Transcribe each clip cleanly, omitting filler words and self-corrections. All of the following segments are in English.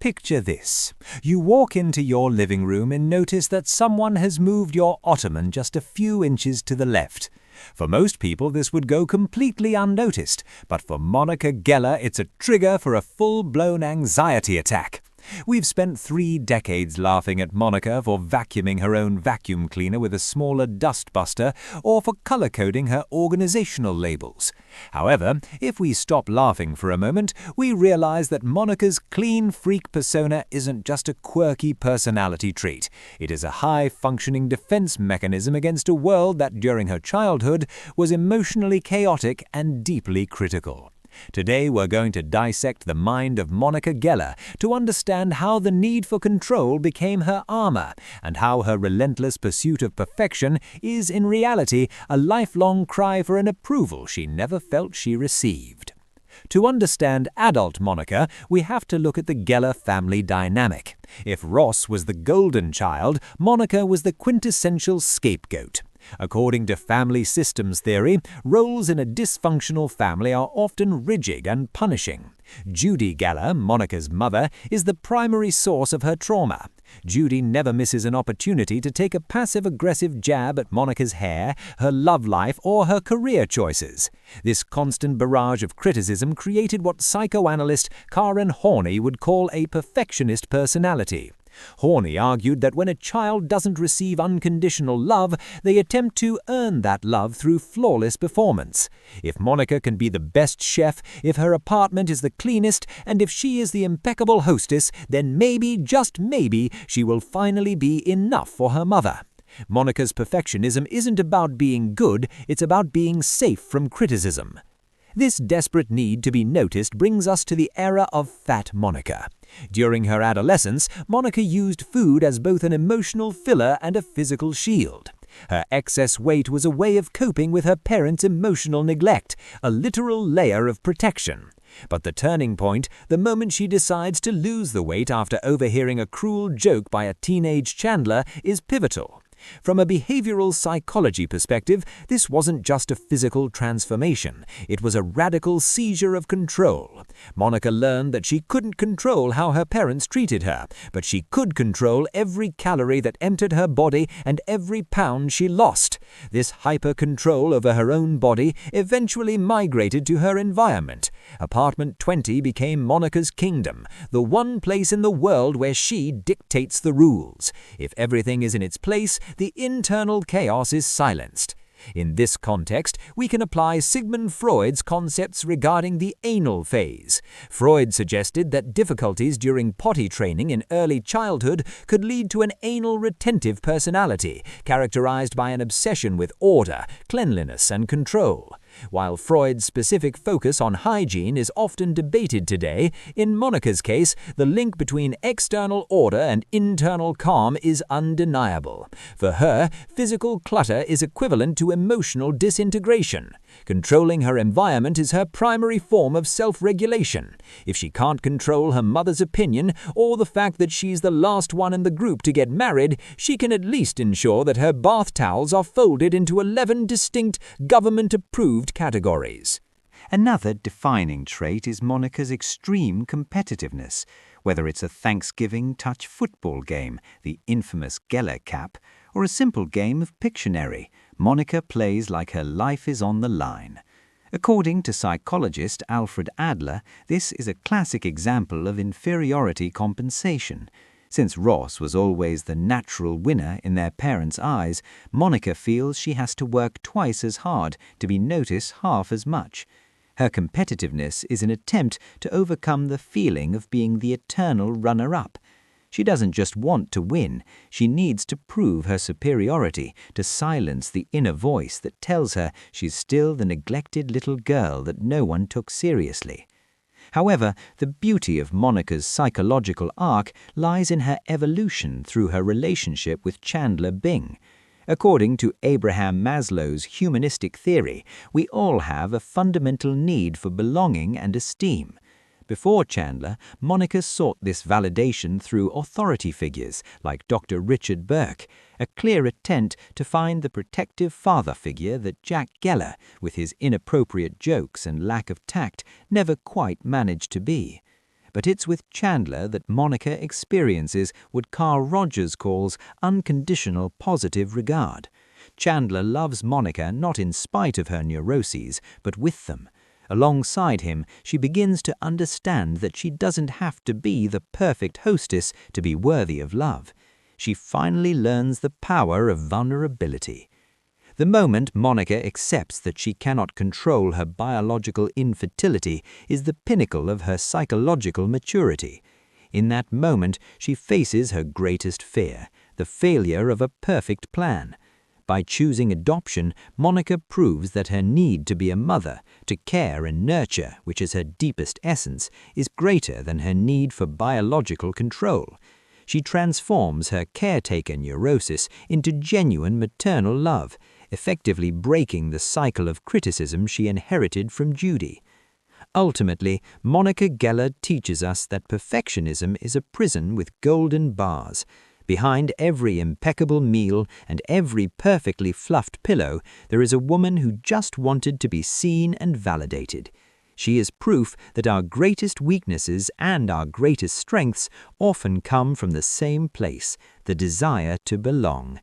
Picture this. You walk into your living room and notice that someone has moved your ottoman just a few inches to the left. For most people, this would go completely unnoticed, but for Monica Geller, it's a trigger for a full-blown anxiety attack. We've spent 3 decades laughing at Monica for vacuuming her own vacuum cleaner with a smaller dustbuster or for color-coding her organizational labels. However, if we stop laughing for a moment, we realize that Monica's clean freak persona isn't just a quirky personality trait. It is a high-functioning defense mechanism against a world that, during her childhood, was emotionally chaotic and deeply critical. Today we're going to dissect the mind of Monica Geller to understand how the need for control became her armor and how her relentless pursuit of perfection is in reality a lifelong cry for an approval she never felt she received. To understand adult Monica, we have to look at the Geller family dynamic. If Ross was the golden child, Monica was the quintessential scapegoat. According to family systems theory, roles in a dysfunctional family are often rigid and punishing. Judy Geller, Monica's mother, is the primary source of her trauma. Judy never misses an opportunity to take a passive-aggressive jab at Monica's hair, her love life, or her career choices. This constant barrage of criticism created what psychoanalyst Karen Horney would call a perfectionist personality. Horney argued that when a child doesn't receive unconditional love, they attempt to earn that love through flawless performance. If Monica can be the best chef, if her apartment is the cleanest, and if she is the impeccable hostess, then maybe, just maybe, she will finally be enough for her mother. Monica's perfectionism isn't about being good, it's about being safe from criticism. This desperate need to be noticed brings us to the era of Fat Monica. During her adolescence, Monica used food as both an emotional filler and a physical shield. Her excess weight was a way of coping with her parents' emotional neglect, a literal layer of protection. But the turning point, the moment she decides to lose the weight after overhearing a cruel joke by a teenage Chandler, is pivotal. From a behavioral psychology perspective, this wasn't just a physical transformation. It was a radical seizure of control. Monica learned that she couldn't control how her parents treated her, but she could control every calorie that entered her body and every pound she lost. This hyper-control over her own body eventually migrated to her environment. Apartment 20 became Monica's kingdom, the one place in the world where she dictates the rules. If everything is in its place, the internal chaos is silenced. In this context, we can apply Sigmund Freud's concepts regarding the anal phase. Freud suggested that difficulties during potty training in early childhood could lead to an anal retentive personality, characterized by an obsession with order, cleanliness, and control. While Freud's specific focus on hygiene is often debated today, in Monica's case, the link between external order and internal calm is undeniable. For her, physical clutter is equivalent to emotional disintegration. Controlling her environment is her primary form of self-regulation. If she can't control her mother's opinion or the fact that she's the last one in the group to get married, she can at least ensure that her bath towels are folded into 11 distinct government-approved categories. Another defining trait is Monica's extreme competitiveness. Whether it's a Thanksgiving touch football game, the infamous Geller Cap, or a simple game of Pictionary, Monica plays like her life is on the line. According to psychologist Alfred Adler, this is a classic example of inferiority compensation. Since Ross was always the natural winner in their parents' eyes, Monica feels she has to work twice as hard to be noticed half as much. Her competitiveness is an attempt to overcome the feeling of being the eternal runner-up. She doesn't just want to win, she needs to prove her superiority, to silence the inner voice that tells her she's still the neglected little girl that no one took seriously. However, the beauty of Monica's psychological arc lies in her evolution through her relationship with Chandler Bing. According to Abraham Maslow's humanistic theory, we all have a fundamental need for belonging and esteem. Before Chandler, Monica sought this validation through authority figures like Dr. Richard Burke, a clear attempt to find the protective father figure that Jack Geller, with his inappropriate jokes and lack of tact, never quite managed to be. But it's with Chandler that Monica experiences what Carl Rogers calls unconditional positive regard. Chandler loves Monica not in spite of her neuroses, but with them. Alongside him, she begins to understand that she doesn't have to be the perfect hostess to be worthy of love. She finally learns the power of vulnerability. The moment Monica accepts that she cannot control her biological infertility is the pinnacle of her psychological maturity. In that moment, she faces her greatest fear, the failure of a perfect plan. By choosing adoption, Monica proves that her need to be a mother, to care and nurture, which is her deepest essence, is greater than her need for biological control. She transforms her caretaker neurosis into genuine maternal love, effectively breaking the cycle of criticism she inherited from Judy. Ultimately, Monica Geller teaches us that perfectionism is a prison with golden bars. Behind every impeccable meal and every perfectly fluffed pillow, there is a woman who just wanted to be seen and validated. She is proof that our greatest weaknesses and our greatest strengths often come from the same place, the desire to belong.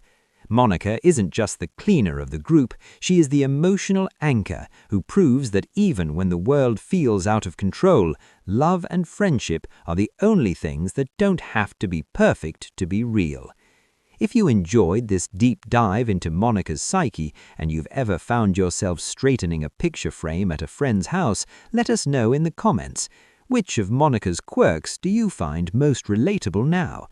Monica isn't just the cleaner of the group, she is the emotional anchor who proves that even when the world feels out of control, love and friendship are the only things that don't have to be perfect to be real. If you enjoyed this deep dive into Monica's psyche and you've ever found yourself straightening a picture frame at a friend's house, let us know in the comments. Which of Monica's quirks do you find most relatable now?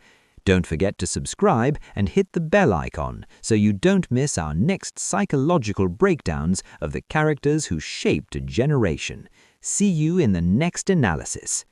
Don't forget to subscribe and hit the bell icon so you don't miss our next psychological breakdowns of the characters who shaped a generation. See you in the next analysis.